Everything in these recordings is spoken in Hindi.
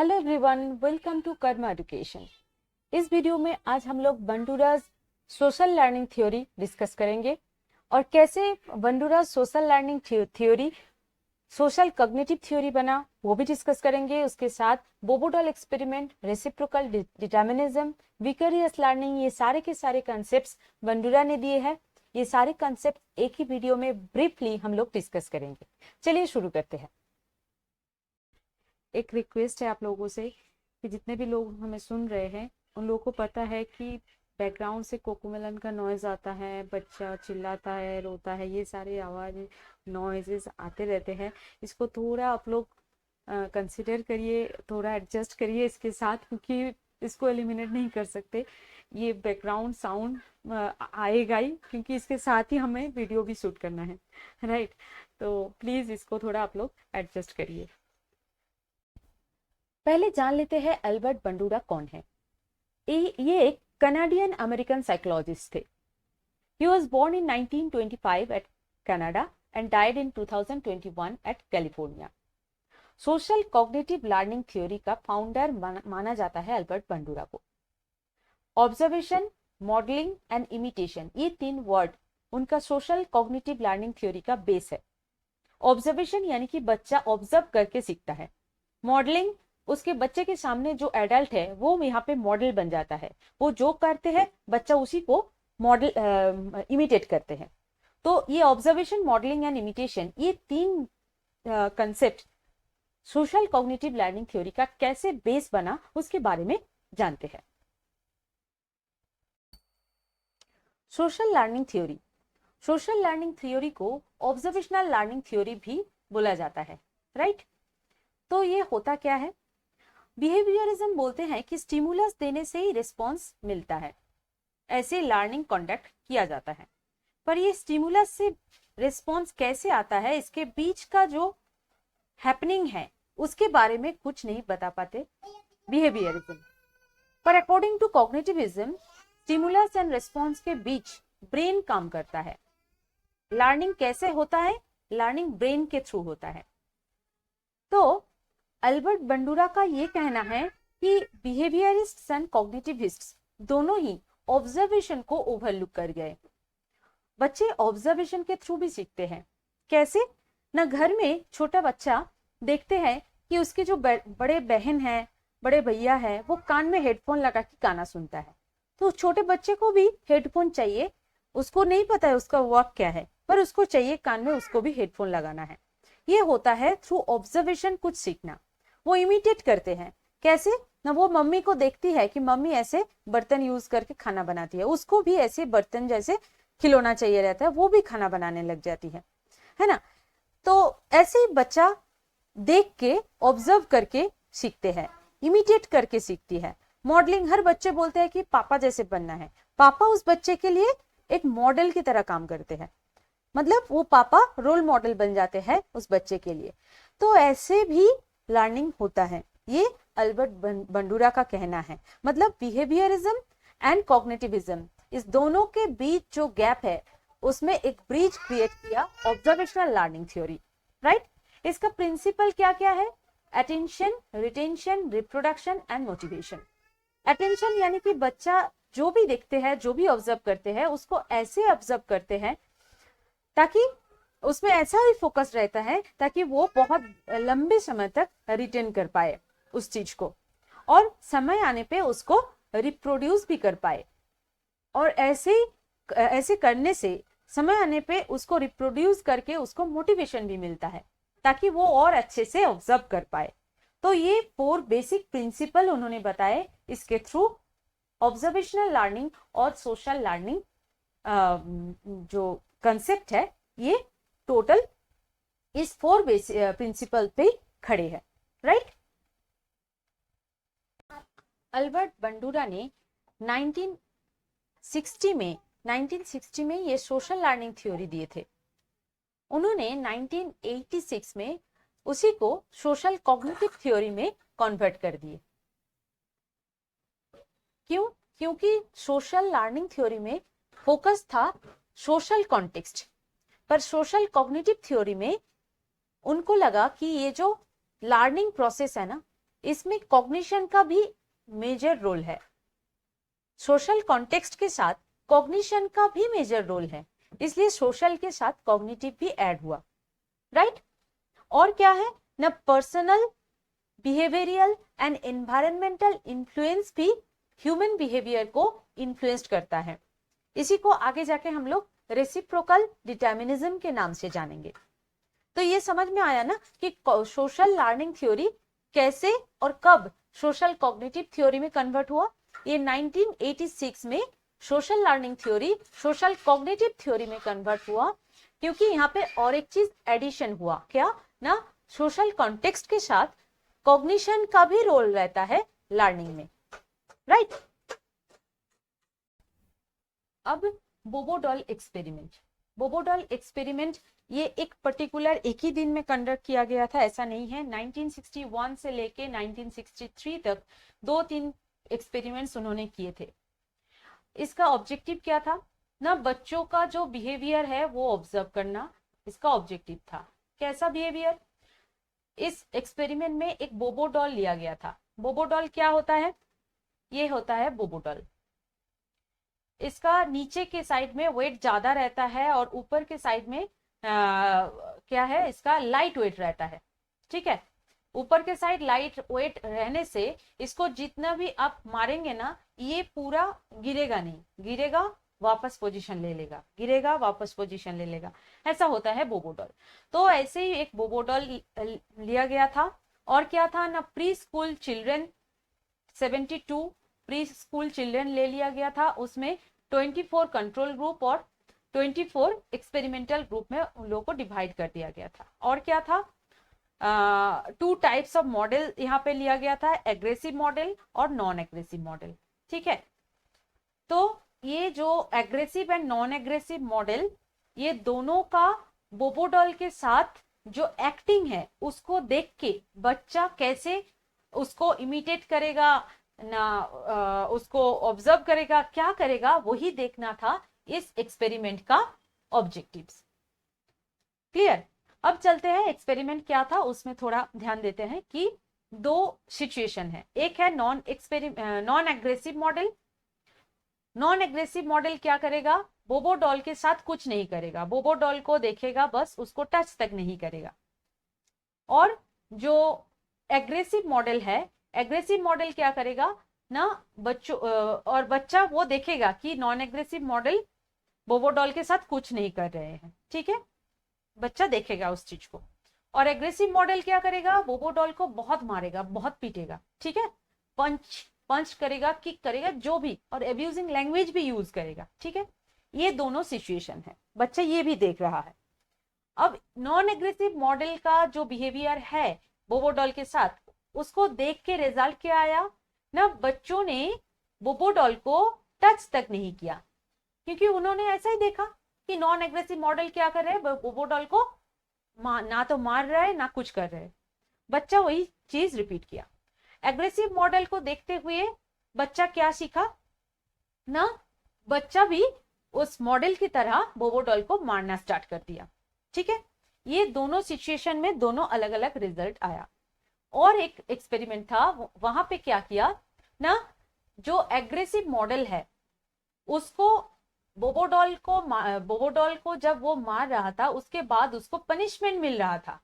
Hello everyone, welcome to Karma education. इस वीडियो में आज हम लोग Bandura's social learning theory discuss करेंगे और कैसे Bandura's social learning theory social cognitive theory बना वो भी डिस्कस करेंगे। उसके साथ Bobo doll experiment, reciprocal determinism, vicarious learning, ये सारे के सारे कॉन्सेप्ट्स बंडूरा ने दिए हैं। ये सारे कॉन्सेप्ट एक ही वीडियो में ब्रीफली हम लोग डिस्कस करेंगे। चलिए शुरू करते हैं। एक रिक्वेस्ट है आप लोगों से कि जितने भी लोग हमें सुन रहे हैं उन लोगों को पता है कि बैकग्राउंड से कोकोमेलन का नॉइज आता है, बच्चा चिल्लाता है, रोता है, ये सारे आवाज नॉइजेस आते रहते हैं। इसको थोड़ा आप लोग कंसिडर करिए, थोड़ा एडजस्ट करिए इसके साथ, क्योंकि इसको एलिमिनेट नहीं कर सकते। ये बैकग्राउंड साउंड आएगा ही, क्योंकि इसके साथ ही हमें वीडियो भी शूट करना है, राइट। तो प्लीज इसको थोड़ा आप लोग एडजस्ट करिए। पहले जान लेते हैं अल्बर्ट बंडूरा कौन है। ये एक कनाडियन अमेरिकन साइकोलॉजिस्ट थे। He was born in 1925 at Canada and died in 2021 at California. Social cognitive learning theory का फाउंडर माना जाता है अल्बर्ट बंडूरा को। ऑब्जर्वेशन, मॉडलिंग एंड इमिटेशन, ये तीन वर्ड उनका सोशल कॉग्निटिव लर्निंग थ्योरी का बेस है। ऑब्जर्वेशन यानी कि बच्चा ऑब्जर्व करके सीखता है। मॉडलिंग, उसके बच्चे के सामने जो एडल्ट है वो यहाँ पे मॉडल बन जाता है। वो जो करते हैं बच्चा उसी को मॉडल इमिटेट करते हैं। तो ये ऑब्जर्वेशन, मॉडलिंग एंड इमिटेशन, ये तीन concept social cognitive learning theory का कैसे बेस बना उसके बारे में जानते हैं। Social learning theory, social learning theory को ऑब्जर्वेशनल लर्निंग थ्योरी भी बोला जाता है, राइट। तो ये होता क्या है? बिहेवियरिज्म बोलते हैं कि स्टिमुलस देने से ही रिस्पॉन्स मिलता है, ऐसे लर्निंग कंडक्ट किया जाता है। पर ये स्टिमुलस से रिस्पॉन्स कैसे आता है, इसके बीच का जो हैपनिंग है उसके बारे में कुछ नहीं बता पाते बिहेवियरिज्म। पर according to cognitivism, stimulus and response के बीच ब्रेन काम करता है। लर्निंग कैसे होता है? लर्निंग ब्रेन के थ्रू होता है। तो अल्बर्ट बंडूरा का ये कहना है कि बिहेवियरिस्ट्स एंड कॉग्निटिविस्ट्स दोनों ही ऑब्जर्वेशन को ओवरलुक कर गए। बच्चे ऑब्जर्वेशन के थ्रू भी सीखते हैं। कैसे? ना घर में छोटा बच्चा देखते हैं कि उसके जो बड़े बहन है, बड़े भैया है, वो कान में हेडफोन लगा के गाना सुनता है। तो छोटे बच्चे को भी हेडफोन चाहिए। उसको नहीं पता है उसका वर्क क्या है, पर उसको चाहिए कान में, उसको भी हेडफोन लगाना है। ये होता है थ्रू ऑब्जर्वेशन कुछ सीखना। वो इमिटेट करते हैं। कैसे? ना वो मम्मी को देखती है कि मम्मी ऐसे बर्तन यूज करके खाना बनाती है, उसको भी ऐसे बर्तन जैसे खिलौना चाहिए रहता है, वो भी खाना बनाने लग जाती है ना। तो ऐसे ही बच्चा देख के, ऑब्जर्व करके सीखते हैं, इमिटेट करके सीखती है। मॉडलिंग, हर बच्चे बोलते हैं कि पापा जैसे बनना है। पापा उस बच्चे के लिए एक मॉडल की तरह काम करते हैं, मतलब वो पापा रोल मॉडल बन जाते हैं उस बच्चे के लिए। तो ऐसे भी लर्निंग होता है, ये अल्बर्ट बंडूरा का कहना है। मतलब बिहेवियरिज्म एंड कॉग्निटिविज्म, इस दोनों के बीच जो गैप है उसमें एक ब्रिज क्रिएट किया ऑब्जर्वेशनल लर्निंग थ्योरी, राइट। इसका प्रिंसिपल क्या क्या है? Attention, retention, reproduction and motivation. Attention यानी कि बच्चा जो भी देखते हैं, जो भी ऑब्जर्व करते हैं, उसको ऐसे ऑब्जर्व करते हैं ताकि उसमें ऐसा ही फोकस रहता है ताकि वो बहुत लंबे समय तक रिटेन कर पाए उस चीज को, और समय आने पे उसको रिप्रोड्यूस भी कर पाए। और ऐसे करने से समय आने पे उसको रिप्रोड्यूस करके उसको मोटिवेशन भी मिलता है ताकि वो और अच्छे से ऑब्जर्व कर पाए। तो ये 4 बेसिक प्रिंसिपल उन्होंने बताए। इसके थ्रू ऑब्जर्वेशनल लर्निंग और सोशल लर्निंग जो कंसेप्ट है, ये टोटल इस 4 प्रिंसिपल पे खड़े हैं, राइट। अल्बर्ट बंडूरा ने 1960 में ये सोशल लर्निंग थ्योरी दिए थे। उन्होंने 1986 में उसी को सोशल कॉग्निटिव थ्योरी में कन्वर्ट कर दिए। क्यों? क्योंकि सोशल लर्निंग थ्योरी में फोकस था सोशल कॉन्टेक्स्ट, पर सोशल कॉग्निटिव थ्योरी में उनको लगा कि ये जो लर्निंग प्रोसेस है ना, इसमें कॉग्निशन का भी मेजर रोल है। सोशल कॉन्टेक्स्ट के साथ कॉग्निशन का भी मेजर रोल है, इसलिए सोशल के साथ कॉग्निटिव भी ऐड हुआ, राइट। और क्या है ना, personal, behavioural and environmental influence भी ह्यूमन बिहेवियर को इन्फ्लुएंस करता है। इसी को आगे जाके हम लोग रेसिप्रोकल डिटर्मिनिज्म के नाम से जानेंगे। तो ये समझ में आया ना कि सोशल लर्निंग थ्योरी कैसे और कब सोशल कॉग्निटिव थ्योरी में कन्वर्ट हुआ। ये 1986 में social learning theory social cognitive theory में कन्वर्ट हुआ, क्योंकि यहाँ पे और एक चीज एडिशन हुआ, क्या ना, सोशल कॉन्टेक्स्ट के साथ कॉग्निशन का भी रोल रहता है लर्निंग में, राइट। अब बोबोडॉल एक्सपेरिमेंट, बोबोडॉल एक्सपेरिमेंट ये एक पर्टिकुलर एक ही दिन में कंडक्ट किया गया था, ऐसा नहीं है। 1961 से लेके 1963 तक 2-3 एक्सपेरिमेंट्स उन्होंने किए थे। इसका ऑब्जेक्टिव क्या था ना, बच्चों का जो बिहेवियर है वो ऑब्जर्व करना इसका ऑब्जेक्टिव था। कैसा बिहेवियर, इस एक्सपेरिमेंट में एक बोबोडॉल लिया गया था। बोबोडॉल क्या होता है, ये होता है बोबोडॉल। इसका नीचे के साइड में वेट ज्यादा रहता है और ऊपर के साइड में क्या है, इसका लाइट वेट रहता है, ठीक है। ऊपर के साइड लाइट वेट रहने से इसको जितना भी आप मारेंगे ना, ये पूरा गिरेगा नहीं, गिरेगा वापस पोजीशन ले लेगा, गिरेगा वापस पोजीशन ले लेगा, ऐसा होता है बोबोडॉल। तो ऐसे ही एक बोबोडॉल लिया गया था। और क्या था ना, pre school children 72 pre school children ले लिया गया था। उसमें 24 कंट्रोल ग्रुप और 24 एक्सपेरिमेंटल ग्रुप में उन लोगों को डिवाइड कर दिया गया था। और क्या था, 2 टाइप्स ऑफ मॉडल यहाँ पे लिया गया था, एग्रेसिव मॉडल और नॉन एग्रेसिव मॉडल, ठीक है। तो ये जो aggressive and non aggressive model, ये दोनों का बोबोडॉल के साथ जो एक्टिंग है उसको देख के बच्चा कैसे उसको इमिटेट करेगा ना, उसको ऑब्जर्व करेगा, क्या करेगा, वही देखना था इस एक्सपेरिमेंट का ऑब्जेक्टिव्स। क्लियर। अब चलते हैं एक्सपेरिमेंट क्या था उसमें थोड़ा ध्यान देते हैं कि 2 सिचुएशन है। एक है non aggressive model. Non aggressive model क्या करेगा, बोबोडॉल के साथ कुछ नहीं करेगा, बोबोडॉल को देखेगा बस, उसको टच तक नहीं करेगा। और जो एग्रेसिव मॉडल है, एग्रेसिव मॉडल क्या करेगा ना, बच्चों और बच्चा वो देखेगा कि नॉन एग्रेसिव मॉडल बोबोडॉल के साथ कुछ नहीं कर रहे हैं, ठीक है, बच्चा देखेगा उस चीज को। और एग्रेसिव मॉडल क्या करेगा, बोबोडॉल को बहुत मारेगा, बहुत पीटेगा, ठीक है, पंच करेगा, किक करेगा, जो भी, और एब्यूजिंग लैंग्वेज भी यूज करेगा, ठीक है। ये दोनों सिचुएशन है, बच्चा ये भी देख रहा है। अब नॉन एग्रेसिव मॉडल का जो बिहेवियर है बोबोडॉल के साथ, उसको देख के रिजल्ट क्या आया ना, बच्चों ने बोबोडॉल को टच तक नहीं किया, क्योंकि उन्होंने ऐसा ही देखा कि नॉन एग्रेसिव मॉडल क्या कर रहे हैं, बोबोडॉल को ना तो मार रहा है ना कुछ कर रहे हैं। बच्चा वही चीज रिपीट किया। एग्रेसिव मॉडल को देखते हुए बच्चा क्या सीखा ना, बच्चा भी उस मॉडल की तरह बोबोडॉल को मारना स्टार्ट कर दिया, ठीक है। ये दोनों सिचुएशन में दोनों अलग अलग रिजल्ट आया। और एक एक्सपेरिमेंट था, वहां पे क्या किया ना, जो एग्रेसिव मॉडल है उसको बोबोडॉल को जब वो मार रहा था उसके बाद उसको पनिशमेंट मिल रहा था,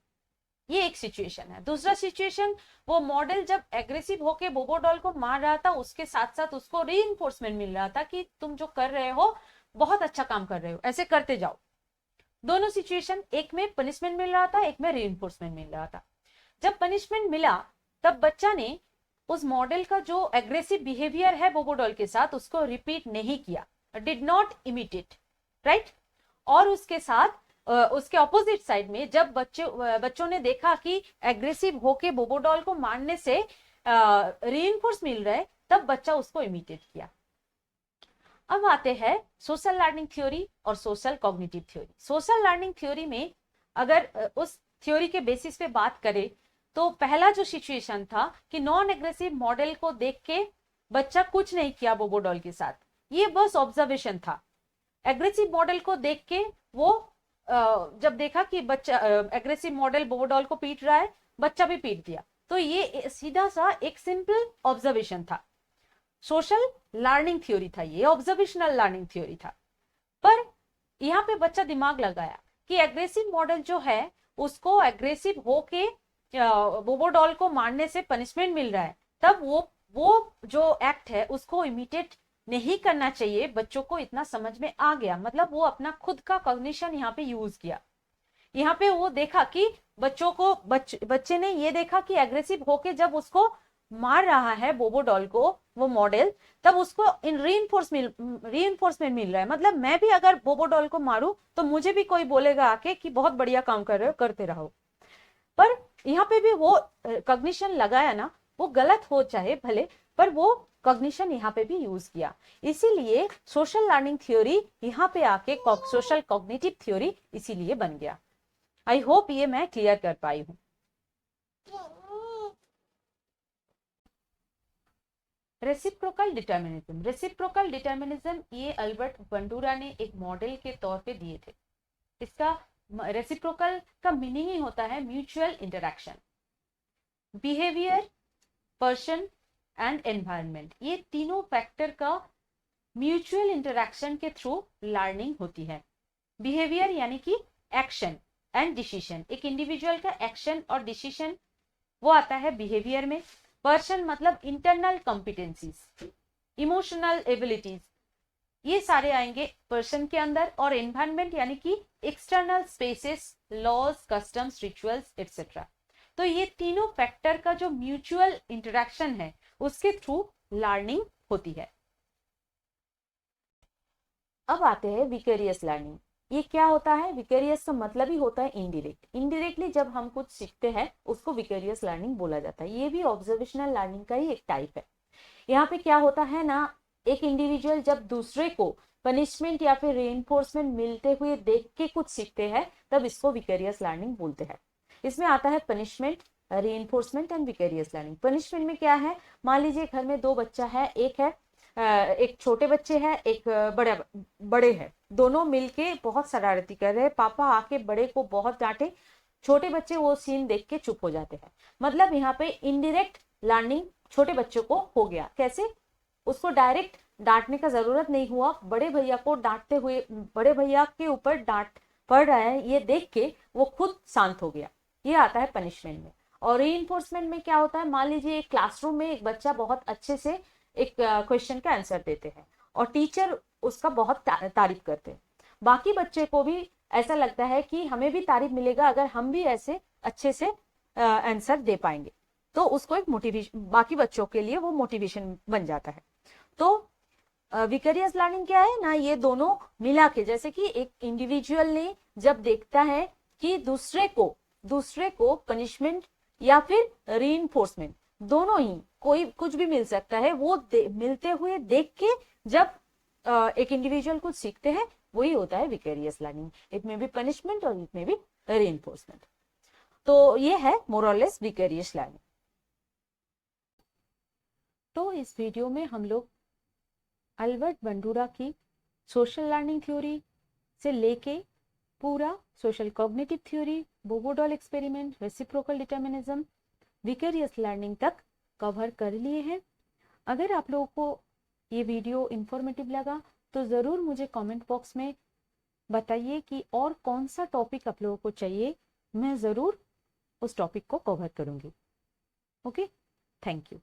ये एक सिचुएशन है। दूसरा सिचुएशन, वो मॉडल जब एग्रेसिव होके बोबोडॉल को मार रहा था उसके साथ साथ उसको रीइंफोर्समेंट मिल रहा था कि तुम जो कर रहे हो बहुत अच्छा काम कर रहे हो, ऐसे करते जाओ। दोनों सिचुएशन, एक में पनिशमेंट मिल रहा था, एक में रीइंफोर्समेंट मिल रहा था। जब पनिशमेंट मिला तब बच्चा ने उस मॉडल का जो एग्रेसिव बिहेवियर है बोबोडॉल के साथ उसको रिपीट नहीं किया, डिड नॉट इमिटेट, राइट। और उसके साथ उसके ऑपोजिट साइड में जब बच्चों ने देखा कि एग्रेसिव होके बोबोडॉल को मारने से रीइंफोर्स मिल रहा है, तब बच्चा उसको इमिटेट किया। अब आते हैं सोशल लर्निंग थ्योरी और social cognitive theory. Social learning theory में अगर उस थ्योरी के बेसिस पे बात करें तो पहला जो सिचुएशन था कि नॉन एग्रेसिव मॉडल को देख के बच्चा कुछ नहीं किया बोबोडॉल के साथ, ये बस ऑब्जर्वेशन था। एग्रेसिव मॉडल को देख के वो जब देखा कि बच्चा एग्रेसिव मॉडल बोबोडॉल को पीट रहा है, बच्चा भी पीट दिया, तो ये सीधा सा एक सिंपल ऑब्जर्वेशन था, सोशल लर्निंग थ्योरी था, ये ऑब्जर्वेशनल लर्निंग थ्योरी था। पर यहाँ पे बच्चा दिमाग लगाया कि एग्रेसिव मॉडल जो है उसको एग्रेसिव होके बोबो डॉल को मारने से पनिशमेंट मिल रहा है, तब वो जो एक्ट है उसको इमिटेट नहीं करना चाहिए। बच्चों को इतना समझ में आ गया, मतलब वो अपना खुद का कॉग्निशन यहाँ पे यूज किया। यहाँ पे वो देखा कि बच्चों को बच्चे ने ये देखा कि एग्रेसिव होके जब उसको मार रहा है बोबो डॉल को वो मॉडल, तब उसको इन रीइंफोर्समेंट मिल रहा है। मतलब मैं भी अगर बोबो डॉल को मारूं तो मुझे भी कोई बोलेगा आके कि बहुत बढ़िया काम कर रहे हो, करते रहो। पर यहाँ पे भी वो कॉग्निशन लगाया ना, वो गलत हो चाहे भले, पर वो कॉग्निशन यहाँ पे भी यूज किया। इसीलिए सोशल लर्निंग थ्योरी यहाँ पे आके सोशल कॉग्निटिव थ्योरी इसीलिए बन गया। आई होप ये मैं क्लियर कर पाई हूं। रेसिप्रोकल डिटर्मिनिज्म, रेसिप्रोकल डिटर्मिनिज्म ये अल्बर्ट बंडूरा ने एक मॉडल के तौर पे दिए थे। इसका रेसिप्रोकल का मीनिंग ही होता है mutual interaction, behaviour, person and environment, ये तीनों फैक्टर का म्यूचुअल इंटरैक्शन के थ्रू लर्निंग होती है। बिहेवियर यानी कि एक्शन एंड डिसीजन, एक इंडिविजुअल का एक्शन और डिसीजन वो आता है बिहेवियर में। पर्सन मतलब इंटरनल कॉम्पिटेंसीज, इमोशनल एबिलिटीज, ये सारे आएंगे पर्सन के अंदर। और एनवायरनमेंट यानी कि external spaces, laws, customs, rituals etcetera. तो ये तीनों फैक्टर का जो म्यूचुअल इंटरेक्शन है उसके थ्रू लर्निंग होती है। अब आते हैं विकेरियस लर्निंग। ये क्या होता है? विकेरियस का मतलब ही होता है इनडायरेक्ट। इनडायरेक्टली जब हम कुछ सीखते हैं उसको विकेरियस लर्निंग बोला जाता है। ये भी ऑब्जर्वेशनल लर्निंग का ही एक टाइप है। यहाँ पे क्या होता है ना, एक इंडिविजुअल जब दूसरे को पनिशमेंट या फिर रेइनफोर्समेंट मिलते हुए देख के कुछ सीखते हैं तब इसको विकेरियस लर्निंग बोलते हैं। इसमें आता है punishment, reinforcement and vicarious learning. Punishment में क्या है, मान लीजिए घर में दो बच्चा है, एक छोटे बच्चे है, एक बड़े है, दोनों मिलके बहुत शरारती कर रहे हैं। पापा आके बड़े को बहुत डांटे, छोटे बच्चे वो सीन देख के चुप हो जाते हैं। मतलब यहाँ पे इनडायरेक्ट लर्निंग छोटे बच्चों को हो गया। कैसे? उसको डायरेक्ट डांटने का जरूरत नहीं हुआ, बड़े भैया को डांटते हुए, बड़े भैया के ऊपर डांट पड़ रहा है ये देख के वो खुद शांत हो गया। ये आता है पनिशमेंट में। और रीइंफोर्समेंट में क्या होता है, मान लीजिए एक क्लासरूम में एक बच्चा बहुत अच्छे से एक क्वेश्चन का आंसर देते हैं और टीचर उसका बहुत तारीफ करते हैं। बाकी बच्चे को भी ऐसा लगता है कि हमें भी तारीफ मिलेगा अगर हम भी ऐसे अच्छे से आंसर दे पाएंगे, तो उसको एक मोटिवेशन, बाकी बच्चों के लिए वो मोटिवेशन बन जाता है। तो विकेरियस लर्निंग क्या है ना, ये दोनों मिला के, जैसे कि एक इंडिविजुअल ने जब देखता है कि दूसरे को पनिशमेंट या फिर रीइंफोर्समेंट, दोनों ही कोई कुछ भी मिल सकता है, वो मिलते हुए देख के जब एक इंडिविजुअल कुछ सीखते हैं, वही होता है विकेरियस लर्निंग। इट में भी पनिशमेंट और इट में भी रीइंफोर्समेंट। तो ये है मोरलेस विकेरियस लर्निंग। तो इस वीडियो में हम लोग अल्बर्ट बंडूरा की सोशल लर्निंग थ्योरी से लेके पूरा सोशल कॉग्निटिव थ्योरी, बोबो doll experiment, reciprocal determinism, vicarious learning तक कवर कर लिए हैं। अगर आप लोगों को ये वीडियो इंफॉर्मेटिव लगा तो ज़रूर मुझे कमेंट बॉक्स में बताइए कि और कौन सा टॉपिक आप लोगों को चाहिए, मैं ज़रूर उस टॉपिक को कवर करूँगी। Okay, thank you.